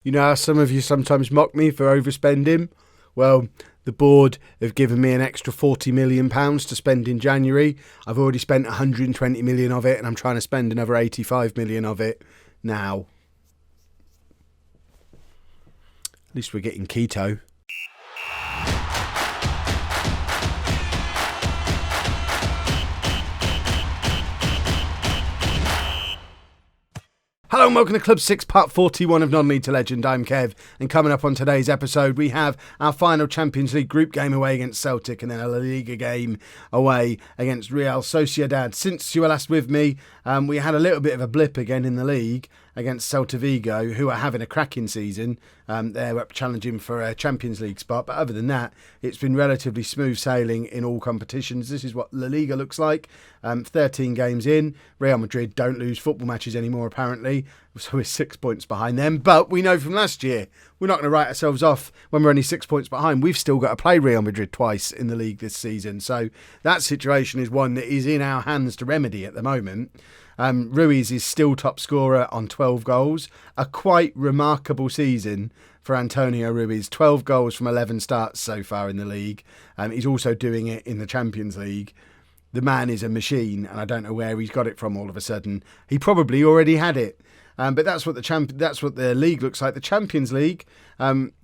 You know how some of you sometimes mock me for overspending? Well, the board have given me an extra £40 million to spend in January. I've already spent 120 million of it, and I'm trying to spend another 85 million of it now. At least we're getting keto. Hello and welcome to Club 6, part 41 of Non-League to Legend. I'm Kev, and coming up on today's episode, we have our final Champions League group game away against Celtic, and then a Liga game away against Real Sociedad. Since you were last with me, we had a little bit of a blip again in the league against Celta Vigo, who are having a cracking season. They're up challenging for a Champions League spot, but other than that, it's been relatively smooth sailing in all competitions. This is what La Liga looks like. 13 games in. Real Madrid don't lose football matches anymore, apparently, so we're 6 points behind them. But we know from last year, we're not going to write ourselves off when we're only 6 points behind. We've still got to play Real Madrid twice in the league this season, so that situation is one that is in our hands to remedy at the moment. Ruiz is still top scorer on 12 goals. A quite remarkable season for Antonio Ruiz. 12 goals from 11 starts so far in the league. He's also doing it in the Champions League. The man is a machine, and I don't know where he's got it from all of a sudden. He probably already had it. But that's what the league looks like. The Champions League,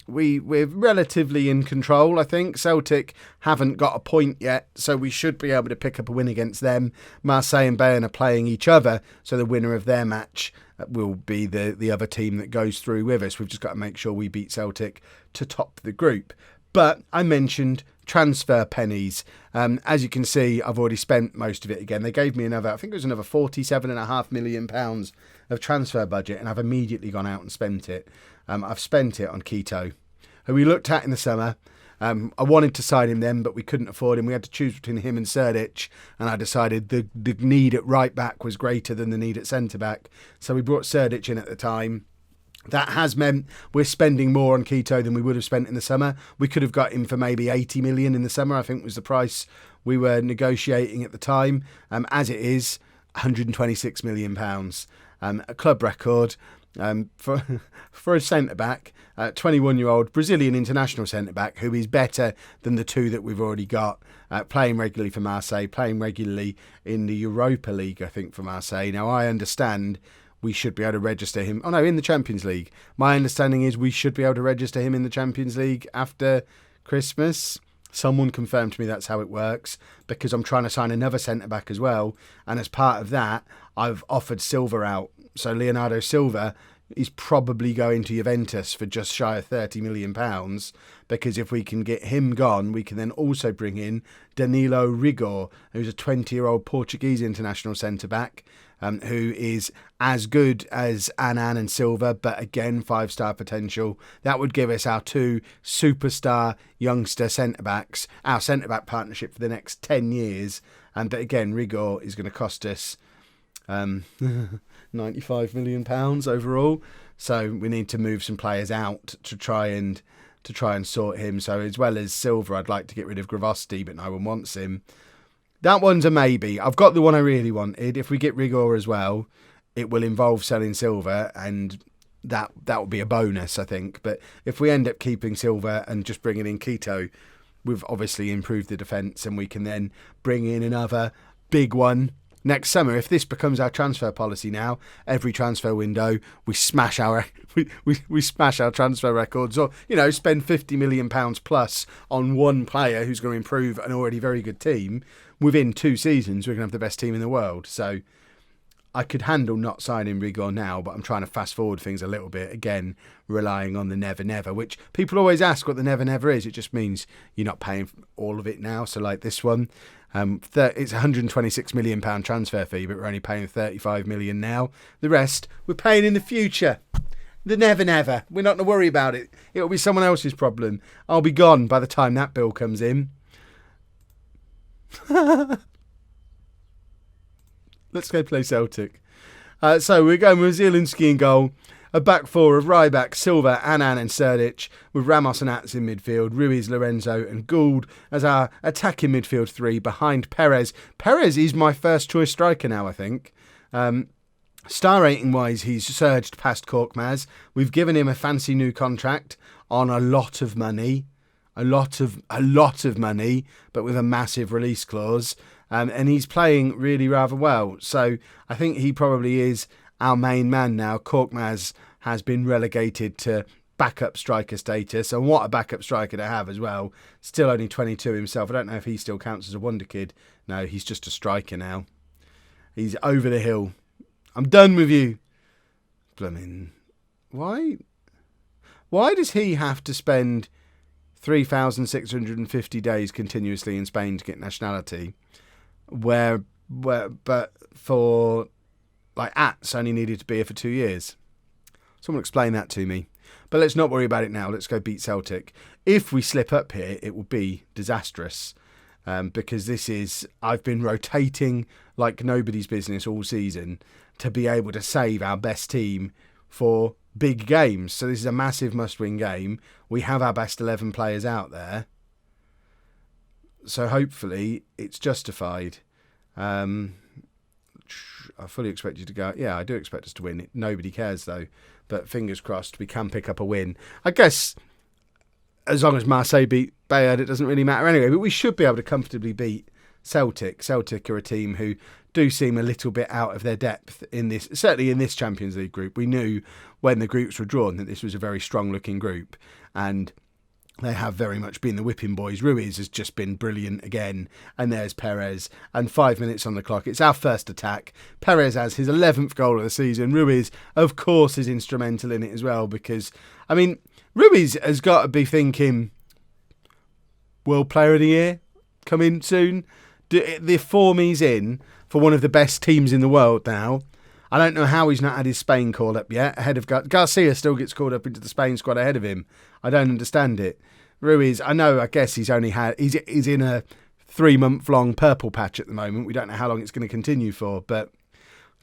we're relatively in control, I think. Celtic haven't got a point yet, so we should be able to pick up a win against them. Marseille and Bayern are playing each other, so the winner of their match will be the other team that goes through with us. We've just got to make sure we beat Celtic to top the group. But I mentioned transfer pennies. As you can see, I've already spent most of it again. They gave me another £47.5 million of transfer budget, and I've immediately gone out and spent it. I've spent it on Keto, who we looked at in the summer. I wanted to sign him then, but we couldn't afford him. We had to choose between him and Serdic, and I decided the need at right back was greater than the need at centre back. So we brought Serdic in at the time. That has meant we're spending more on Keto than we would have spent in the summer. We could have got him for maybe 80 million in the summer, I think was the price we were negotiating at the time. As it is, £126 million. A club record for a centre-back, 21-year-old Brazilian international centre-back who is better than the two that we've already got, playing regularly for Marseille, playing regularly in the Europa League, I think, for Marseille. Now, I understand we should be able to register him. Oh, no, in the Champions League. My understanding is we should be able to register him in the Champions League after Christmas. Someone confirmed to me that's how it works, because I'm trying to sign another centre-back as well. And as part of that, I've offered Silva out. So Leonardo Silva is probably going to Juventus for just shy of £30 million, because if we can get him gone, we can then also bring in Danilo Rigor, who's a 20-year-old Portuguese international centre-back, who is as good as Anan and Silva, but again, 5-star potential. That would give us our two superstar youngster centre-backs, our centre-back partnership for the next 10 years. But again, Rigor is going to cost us £95 million overall. So we need to move some players out to try and sort him. So as well as Silva, I'd like to get rid of Gravosti, but no one wants him. That one's a maybe. I've got the one I really wanted. If we get Rigor as well, it will involve selling Silva, and that will be a bonus, I think. But if we end up keeping Silva and just bringing in Keto, we've obviously improved the defence, and we can then bring in another big one next summer. If this becomes our transfer policy now, every transfer window we smash our we smash our transfer records, or spend £50 million plus on one player who's going to improve an already very good team. Within 2 seasons, we're going to have the best team in the world. So I could handle not signing Rigor now, but I'm trying to fast forward things a little bit, again, relying on the never never, which people always ask what the never never is. It just means you're not paying all of it now. So like this one, it's £126 million transfer fee, but we're only paying £35 million now. The rest we're paying in the future. The never never. We're not going to worry about it. It'll be someone else's problem. I'll be gone by the time that bill comes in. Let's go play Celtic. So we're going with Zielinski in goal. A back four of Ryback, Silva, Anan and Serdic, with Ramos and Ats in midfield, Ruiz, Lorenzo and Gould as our attacking midfield three behind Perez. Perez is my first choice striker now, I think. Star rating wise, he's surged past Korkmaz. We've given him a fancy new contract on a lot of money, a lot of money, but with a massive release clause. And he's playing really rather well. So I think he probably is our main man now. Korkmaz has been relegated to backup striker status, and what a backup striker to have as well. Still only 22 himself. I don't know if he still counts as a wonder kid. No, he's just a striker now. He's over the hill. I'm done with you. Blooming. Why does he have to spend 3,650 days continuously in Spain to get nationality, but for like Ats only needed to be here for 2 years? Someone explain that to me. But let's not worry about it now. Let's go beat Celtic. If we slip up here, it will be disastrous. Because I've been rotating like nobody's business all season to be able to save our best team for big games. So this is a massive must-win game. We have our best 11 players out there. So hopefully it's justified. I fully expect you to go. Yeah, I do expect us to win. Nobody cares though. But fingers crossed we can pick up a win. I guess as long as Marseille beat Bayern, it doesn't really matter anyway. But we should be able to comfortably beat Celtic. Celtic are a team who do seem a little bit out of their depth in this, certainly in this Champions League group. We knew when the groups were drawn that this was a very strong-looking group, and they have very much been the whipping boys. Ruiz has just been brilliant again, and there's Perez, and 5 minutes on the clock. It's our first attack. Perez has his 11th goal of the season. Ruiz, of course, is instrumental in it as well, because, I mean, Ruiz has got to be thinking, World Player of the Year coming soon. The form he's in for one of the best teams in the world now. I don't know how he's not had his Spain called up yet. Ahead of Garcia still gets called up into the Spain squad ahead of him. I don't understand it. Ruiz, I guess he's in a 3-month long purple patch at the moment. We don't know how long it's going to continue for, but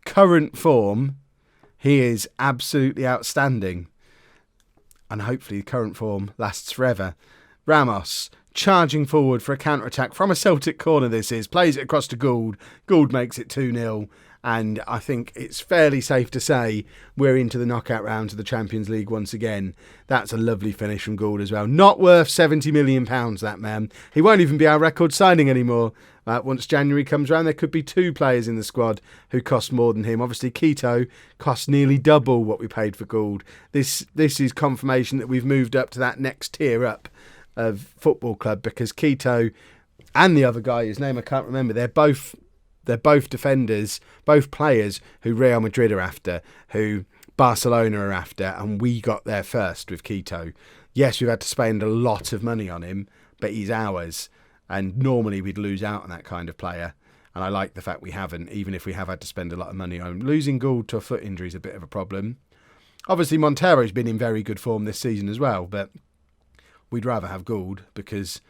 current form, he is absolutely outstanding. And hopefully current form lasts forever. Ramos charging forward for a counter-attack from a Celtic corner plays it across to Gould. Gould makes it 2-0. And I think it's fairly safe to say we're into the knockout rounds of the Champions League once again. That's a lovely finish from Gould as well. Not worth £70 million, that man. He won't even be our record signing anymore. Once January comes around, there could be 2 players in the squad who cost more than him. Obviously, Quito costs nearly double what we paid for Gould. This is confirmation that we've moved up to that next tier up of football club, because Quito and the other guy, his name I can't remember, they're both defenders, both players who Real Madrid are after, who Barcelona are after, and we got there first with Quito. Yes, we've had to spend a lot of money on him, but he's ours, and normally we'd lose out on that kind of player, and I like the fact we haven't, even if we have had to spend a lot of money on him. Losing Gould to a foot injury is a bit of a problem. Obviously, Montero's been in very good form this season as well, but we'd rather have Gould because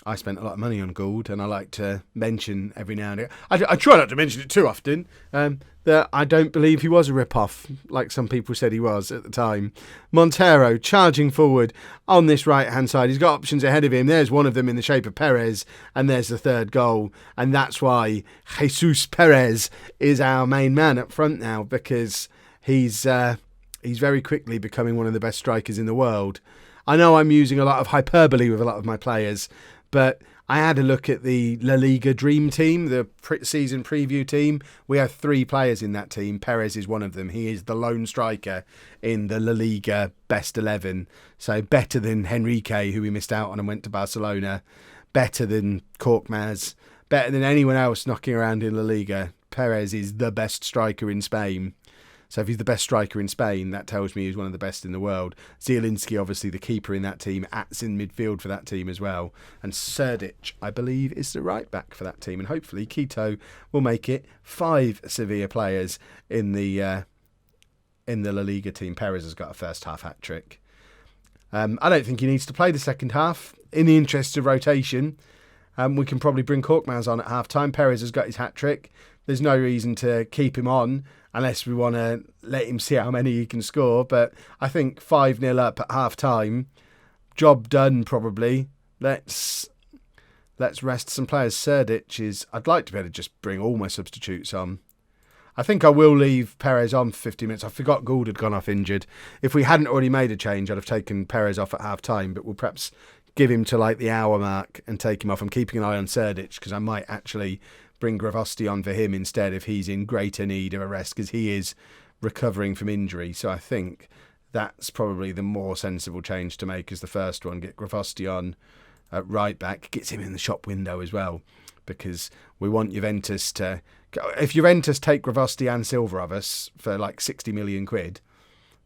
I spent a lot of money on Gould, and I like to mention every now and again. I try not to mention it too often, that I don't believe he was a rip-off, like some people said he was at the time. Montero charging forward on this right-hand side. He's got options ahead of him. There's one of them in the shape of Perez, and there's the third goal. And that's why Jesus Perez is our main man up front now, because he's very quickly becoming one of the best strikers in the world. I know I'm using a lot of hyperbole with a lot of my players, but I had a look at the La Liga Dream Team, the season preview team. We have 3 players in that team. Perez is one of them. He is the lone striker in the La Liga Best 11. So better than Henrique, who we missed out on and went to Barcelona. Better than Korkmaz. Better than anyone else knocking around in La Liga. Perez is the best striker in Spain. So if he's the best striker in Spain, that tells me he's one of the best in the world. Zielinski, obviously the keeper in that team. Ats in midfield for that team as well. And Serdic, I believe, is the right back for that team. And hopefully Quito will make it 5 Sevilla players in the La Liga team. Perez has got a first half hat-trick. I don't think he needs to play the second half. In the interests of rotation, we can probably bring Korkmaz on at half-time. Perez has got his hat-trick. There's no reason to keep him on unless we want to let him see how many he can score. But I think 5-0 up at half-time, job done probably. Let's rest some players. Serdic is... I'd like to be able to just bring all my substitutes on. I think I will leave Perez on for 50 minutes. I forgot Gould had gone off injured. If we hadn't already made a change, I'd have taken Perez off at half-time, but we'll perhaps give him to like the hour mark and take him off. I'm keeping an eye on Celtic because I might actually bring Gravosti on for him instead if he's in greater need of a rest, because he is recovering from injury. So I think that's probably the more sensible change to make as the first one. Get Gravosti on at right back, gets him in the shop window as well, because we want Juventus to... If Juventus take Gravosti and Silva of us for like 60 million quid,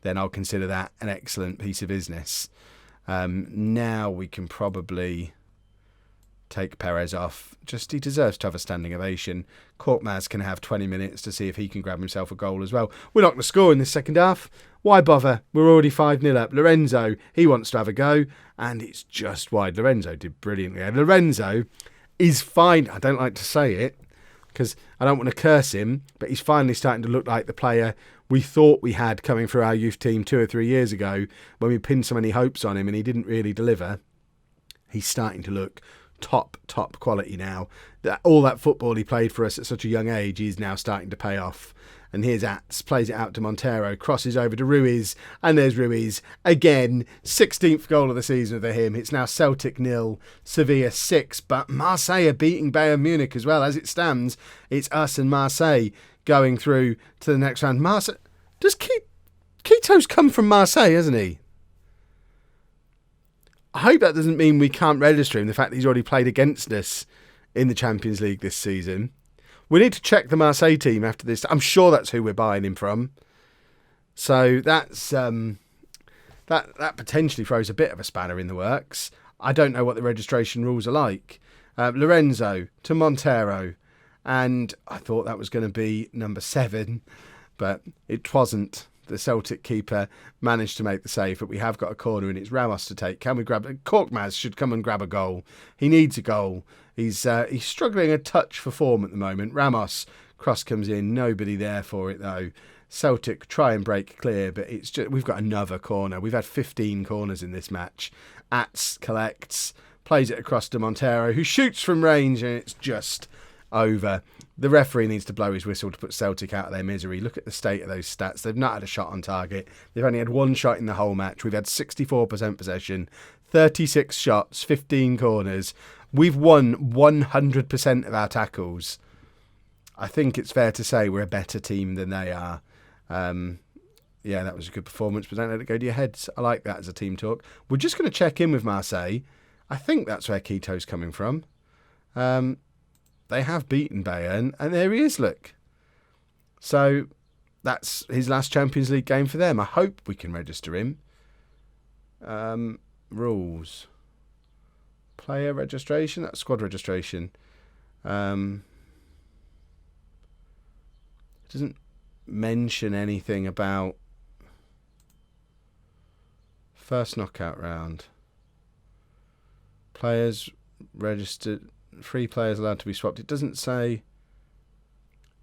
then I'll consider that an excellent piece of business. Now we can probably take Perez off. Just he deserves to have a standing ovation. Korkmaz can have 20 minutes to see if he can grab himself a goal as well. We're not going to score in this second half. Why bother? We're already 5-0 up. Lorenzo, he wants to have a go, and it's just wide. Lorenzo did brilliantly. And Lorenzo is fine. I don't like to say it because I don't want to curse him, but he's finally starting to look like the player we thought we had coming through our youth team 2 or 3 years ago when we pinned so many hopes on him and he didn't really deliver. He's starting to look top quality now. All that football he played for us at such a young age is now starting to pay off. And here's Ats, plays it out to Montero, crosses over to Ruiz, and there's Ruiz again. 16th goal of the season for him. It's now Celtic 0, Sevilla 6, but Marseille are beating Bayern Munich as well. As it stands, it's us and Marseille going through to the next round. Marseille, does Quito's come from Marseille, hasn't he? I hope that doesn't mean we can't register him, the fact that he's already played against us in the Champions League this season. We need to check the Marseille team after this. I'm sure that's who we're buying him from. So that's that potentially throws a bit of a spanner in the works. I don't know what the registration rules are like. Lorenzo to Montero. And I thought that was going to be number 7, but it wasn't. The Celtic keeper managed to make the save, but we have got a corner and it's Ramos to take. Can we grab it? Korkmaz should come and grab a goal. He needs a goal. He's struggling a touch for form at the moment. Ramos, cross comes in, nobody there for it though. Celtic try and break clear, but it's just we've got another corner. We've had 15 corners in this match. Ats collects, plays it across to Montero, who shoots from range, and it's just over. The referee needs to blow his whistle to put Celtic out of their misery. Look at the state of those stats. They've not had a shot on target. They've only had one shot in the whole match. We've had 64% possession, 36 shots, 15 corners. We've won 100% of our tackles. I think it's fair to say we're a better team than they are. Yeah, that was a good performance, but don't let it go to your heads. I like that as a team talk. We're just going to check in with Marseille. I think that's where Quito's coming from. They have beaten Bayern, and there he is, look. So that's his last Champions League game for them. I hope we can register him. Rules. Player registration? That's squad registration. It doesn't mention anything about first knockout round. Players registered... 3 players allowed to be swapped. It doesn't say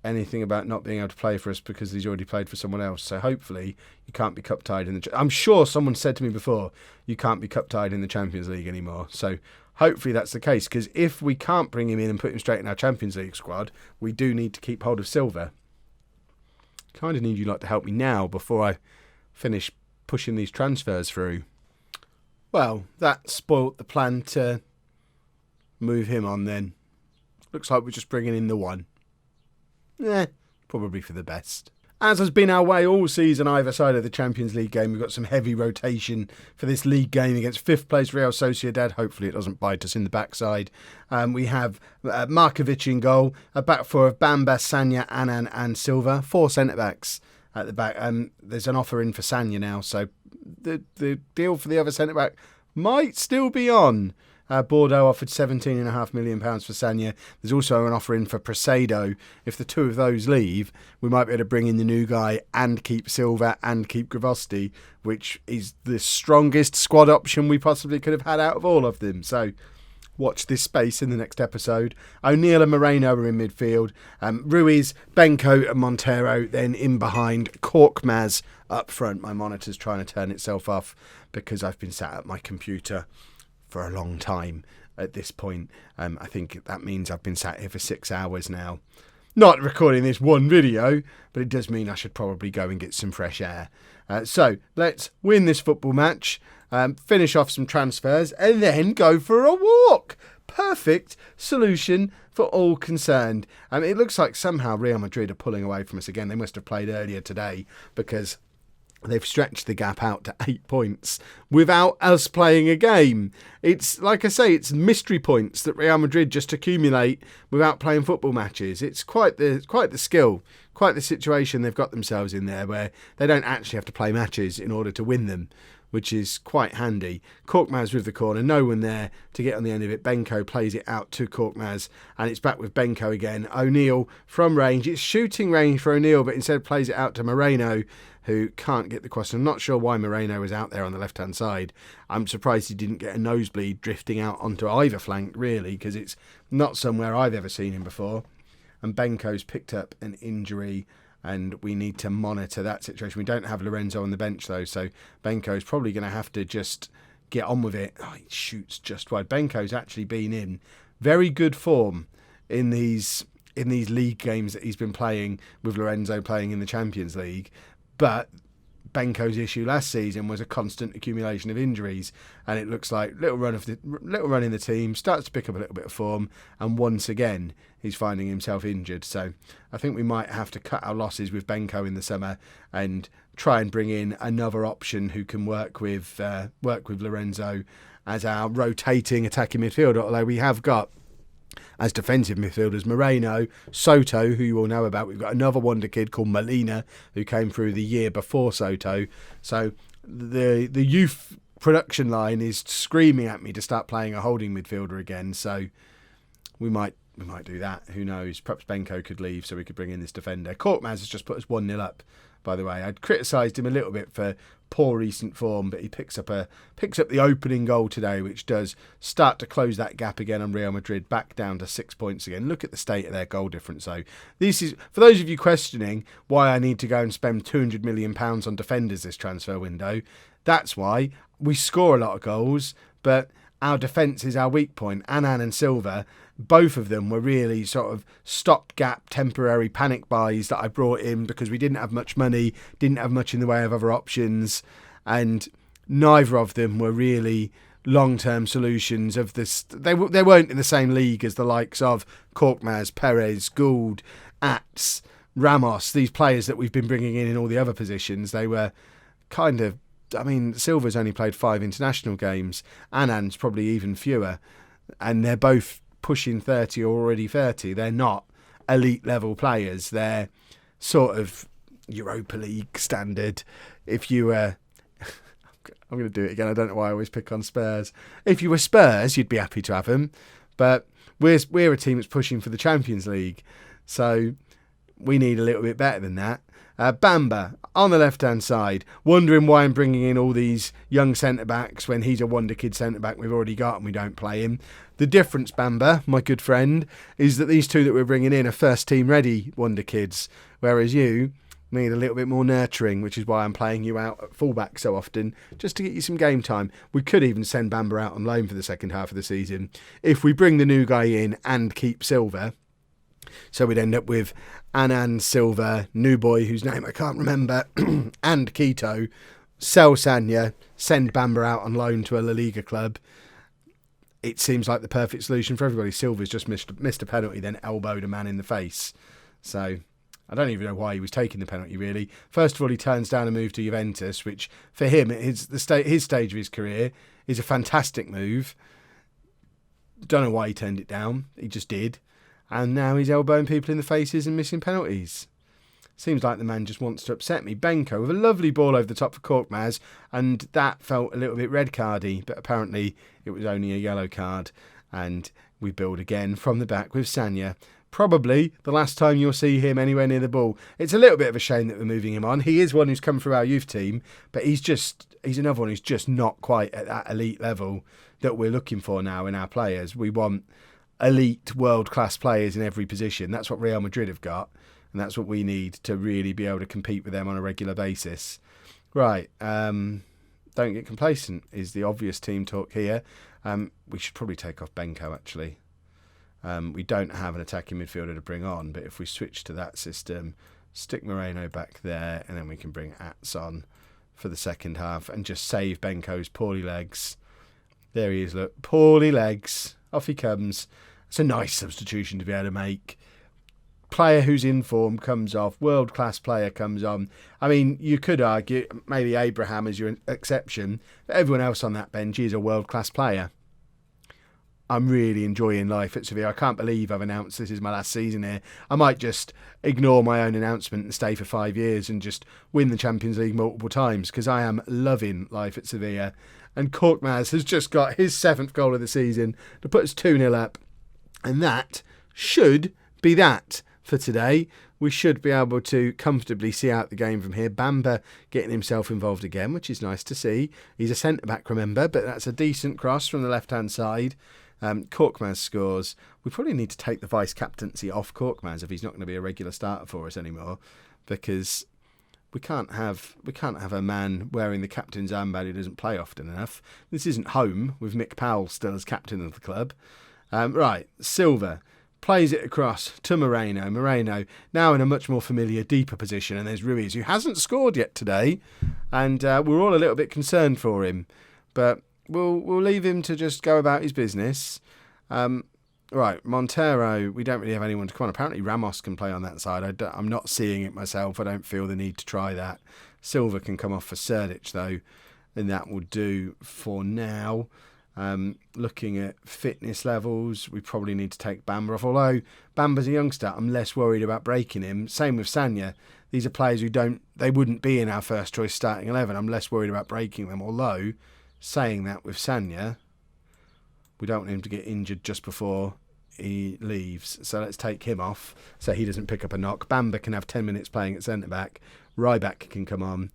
anything about not being able to play for us because he's already played for someone else. So hopefully you can't be cup tied in the... I'm sure someone said to me before, you can't be cup tied in the Champions League anymore. So hopefully that's the case, because if we can't bring him in and put him straight in our Champions League squad, we do need to keep hold of Silva. Kind of need you lot to help me now before I finish pushing these transfers through. Well, that spoilt the plan to move him on then. Looks like we're just bringing in the one. Probably for the best. As has been our way all season either side of the Champions League game, we've got some heavy rotation for this league game against 5th place Real Sociedad. Hopefully it doesn't bite us in the backside. We have Markovic in goal, a back four of Bamba, Sanya, Annan and Silva. 4 centre-backs at the back. There's an offer in for Sanya now, so the deal for the other centre-back might still be on. Bordeaux offered £17.5 million for Sanya. There's also an offer in for Presedo. If the 2 of those leave, we might be able to bring in the new guy and keep Silva and keep Gravosti, which is the strongest squad option we possibly could have had out of all of them. So watch this space in the next episode. O'Neill and Moreno are in midfield. Ruiz, Benko and Montero then in behind. Korkmaz up front. My monitor's trying to turn itself off because I've been sat at my computer for a long time at this point. I think that means I've been sat here for 6 hours now. not recording this one video, but it does mean I should probably go and get some fresh air. So let's win this football match, finish off some transfers, and then go for a walk. Perfect solution for all concerned. It looks like somehow Real Madrid are pulling away from us again. They must have played earlier today because they've stretched the gap out to 8 points without us playing a game. It's, like I say, it's mystery points that Real Madrid just accumulate without playing football matches. It's quite the skill, quite the situation they've got themselves in there where they don't actually have to play matches in order to win them, which is quite handy. Korkmaz with the corner, no one there to get on the end of it. Benko plays it out to Korkmaz, and it's back with Benko again. O'Neill from range. It's shooting range for O'Neill, but instead plays it out to Moreno, who can't get the cross. I'm not sure why Moreno was out there on the left-hand side. I'm surprised he didn't get a nosebleed drifting out onto either flank, really, because it's not somewhere I've ever seen him before. And Benko's picked up an injury, and we need to monitor that situation. We don't have Lorenzo on the bench, though, so Benko's probably going to have to just get on with it. Oh, he shoots just wide. Benko's actually been in very good form in these league games that he's been playing, with Lorenzo playing in the Champions League. But Benko's issue last season was a constant accumulation of injuries, and it looks like little run in the team, starts to pick up a little bit of form, and once again he's finding himself injured. So I think we might have to cut our losses with Benko in the summer and try and bring in another option who can work with Lorenzo as our rotating attacking midfielder. Although we have got, as defensive midfielders, Moreno, Soto, who you all know about. We've got another wonder kid called Molina, who came through the year before Soto. So the youth production line is screaming at me to start playing a holding midfielder again. So we might do that. Who knows? Perhaps Benko could leave so we could bring in this defender. Korkmaz has just put us 1-0 up, by the way. I'd criticised him a little bit for poor recent form, but he picks up the opening goal today, which does start to close that gap again on Real Madrid, back down to 6 points again. Look at the state of their goal difference, though. This is, for those of you questioning why I need to go and spend £200 million on defenders this transfer window, that's why. We score a lot of goals, but our defence is our weak point. Annan and Silva, both of them were really sort of stopgap, temporary panic buys that I brought in because we didn't have much money, didn't have much in the way of other options, and neither of them were really long-term solutions of this. They weren't in the same league as the likes of Korkmaz, Perez, Gould, Atz, Ramos, these players that we've been bringing in all the other positions. They were kind of, I mean, Silva's only played 5 international games, Annan's probably even fewer, and they're both pushing 30 or already 30. They're not elite level players. They're sort of Europa League standard. If you were I'm going to do it again, I don't know why I always pick on Spurs. If you were Spurs, you'd be happy to have them, but we're a team that's pushing for the Champions League, so we need a little bit better than that. Bamba on the left-hand side, wondering why I'm bringing in all these young centre-backs when he's a wonder kid centre-back we've already got and we don't play him. The difference, Bamba, my good friend, is that these two that we're bringing in are first-team ready wonder kids, whereas you need a little bit more nurturing, which is why I'm playing you out at fullback so often, just to get you some game time. We could even send Bamba out on loan for the second half of the season if we bring the new guy in and keep Silva. So we'd end up with Annan, Silva, new boy whose name I can't remember, and Quito, sell Sanya, send Bamba out on loan to a La Liga club. It seems like the perfect solution for everybody. Silva's just missed a penalty, then elbowed a man in the face. So I don't even know why he was taking the penalty, really. First of all, he turns down a move to Juventus, which for him, his stage of his career, is a fantastic move. Don't know why he turned it down. He just did. And now he's elbowing people in the faces and missing penalties. Seems like the man just wants to upset me. Benko with a lovely ball over the top for Korkmaz, and that felt a little bit red cardy, but apparently it was only a yellow card. And we build again from the back with Sanya. Probably the last time you'll see him anywhere near the ball. It's a little bit of a shame that we're moving him on. He is one who's come through our youth team, but he's another one who's just not quite at that elite level that we're looking for now in our players. We want elite world-class players in every position. That's what Real Madrid have got, and that's what we need to really be able to compete with them on a regular basis. Right, don't get complacent is the obvious team talk here. We should probably take off Benko, actually. We don't have an attacking midfielder to bring on, but if we switch to that system, stick Moreno back there, and then we can bring Ats on for the second half and just save Benko's poorly legs. There he is, look. Poorly legs. Off he comes. It's a nice substitution to be able to make. Player who's in form comes off. World-class player comes on. I mean, you could argue maybe Abraham is your exception, but everyone else on that bench is a world-class player. I'm really enjoying life at Sevilla. I can't believe I've announced this is my last season here. I might just ignore my own announcement and stay for 5 years and just win the Champions League multiple times, because I am loving life at Sevilla. And Korkmaz has just got his 7th goal of the season to put us 2-0 up. And that should be that for today. We should be able to comfortably see out the game from here. Bamba getting himself involved again, which is nice to see. He's a centre-back, remember, but that's a decent cross from the left-hand side. Korkmaz scores. We probably need to take the vice-captaincy off Korkmaz if he's not going to be a regular starter for us anymore, because we can't have a man wearing the captain's armband who doesn't play often enough. This isn't home with Mick Powell still as captain of the club. Right, Silva plays it across to Moreno. Moreno now in a much more familiar, deeper position, and there's Ruiz, who hasn't scored yet today, and we're all a little bit concerned for him, but we'll leave him to just go about his business. Right, Montero, we don't really have anyone to come on. Apparently Ramos can play on that side. I'm not seeing it myself. I don't feel the need to try that. Silva can come off for Serdic, though, and that will do for now. Looking at fitness levels, we probably need to take Bamba off. Although Bamba's a youngster, I'm less worried about breaking him. Same with Sanya. These are players they wouldn't be in our first choice starting 11. I'm less worried about breaking them. Although, saying that with Sanya, we don't want him to get injured just before he leaves. So let's take him off so he doesn't pick up a knock. Bamba can have 10 minutes playing at centre-back. Ryback can come on.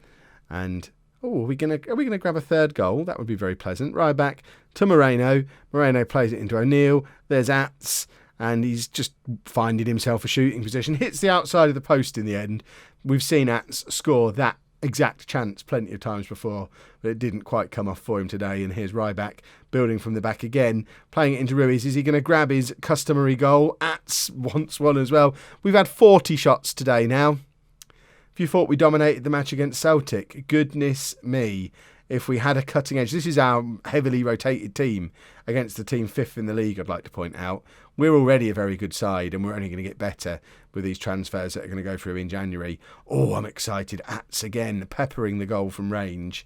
And are we gonna grab a third goal? That would be very pleasant. Ryback to Moreno. Moreno plays it into O'Neill. There's Ats, and he's just finding himself a shooting position. Hits the outside of the post in the end. We've seen Ats score that exact chance plenty of times before, but it didn't quite come off for him today. And here's Ryback building from the back again, playing it into Ruiz. Is he going to grab his customary goal? Ats wants one as well. We've had 40 shots today now. If you thought we dominated the match against Celtic, goodness me, if we had a cutting edge. This is our heavily rotated team against the team 5th in the league, I'd like to point out. We're already a very good side, and we're only going to get better with these transfers that are going to go through in January. Oh, I'm excited. Ats again, peppering the goal from range,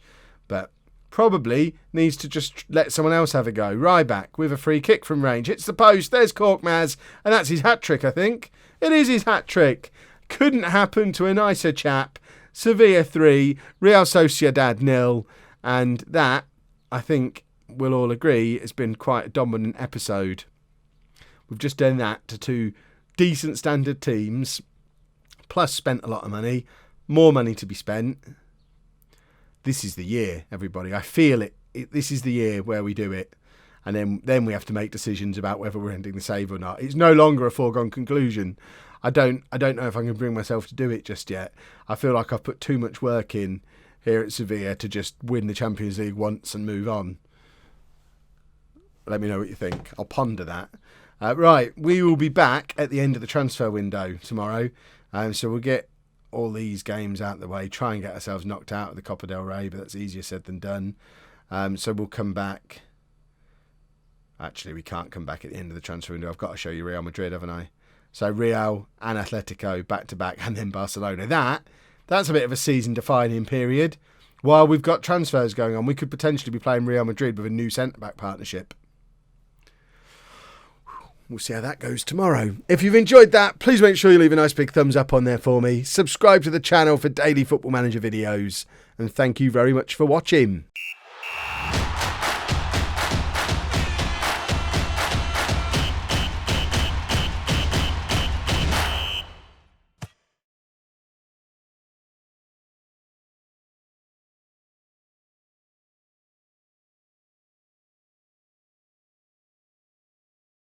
but probably needs to just let someone else have a go. Ryback with a free kick from range. Hits the post. There's Korkmaz, and that's his hat-trick, I think. It is his hat-trick. Couldn't happen to a nicer chap. Sevilla 3, Real Sociedad 0, and that, I think we'll all agree, has been quite a dominant episode. We've just done that to 2 decent standard teams, plus spent a lot of money, more money to be spent. This is the year, everybody. I feel it. This is the year where we do it. And then we have to make decisions about whether we're ending the save or not. It's no longer a foregone conclusion. I don't know if I can bring myself to do it just yet. I feel like I've put too much work in here at Sevilla to just win the Champions League once and move on. Let me know what you think. I'll ponder that. Right, we will be back at the end of the transfer window tomorrow. So we'll get all these games out of the way, try and get ourselves knocked out of the Copa del Rey, but that's easier said than done. So we'll come back. Actually, we can't come back at the end of the transfer window. I've got to show you Real Madrid, haven't I? So Real and Atletico back-to-back, and then Barcelona. That's a bit of a season-defining period. While we've got transfers going on, we could potentially be playing Real Madrid with a new centre-back partnership. We'll see how that goes tomorrow. If you've enjoyed that, please make sure you leave a nice big thumbs up on there for me. Subscribe to the channel for daily Football Manager videos. And thank you very much for watching.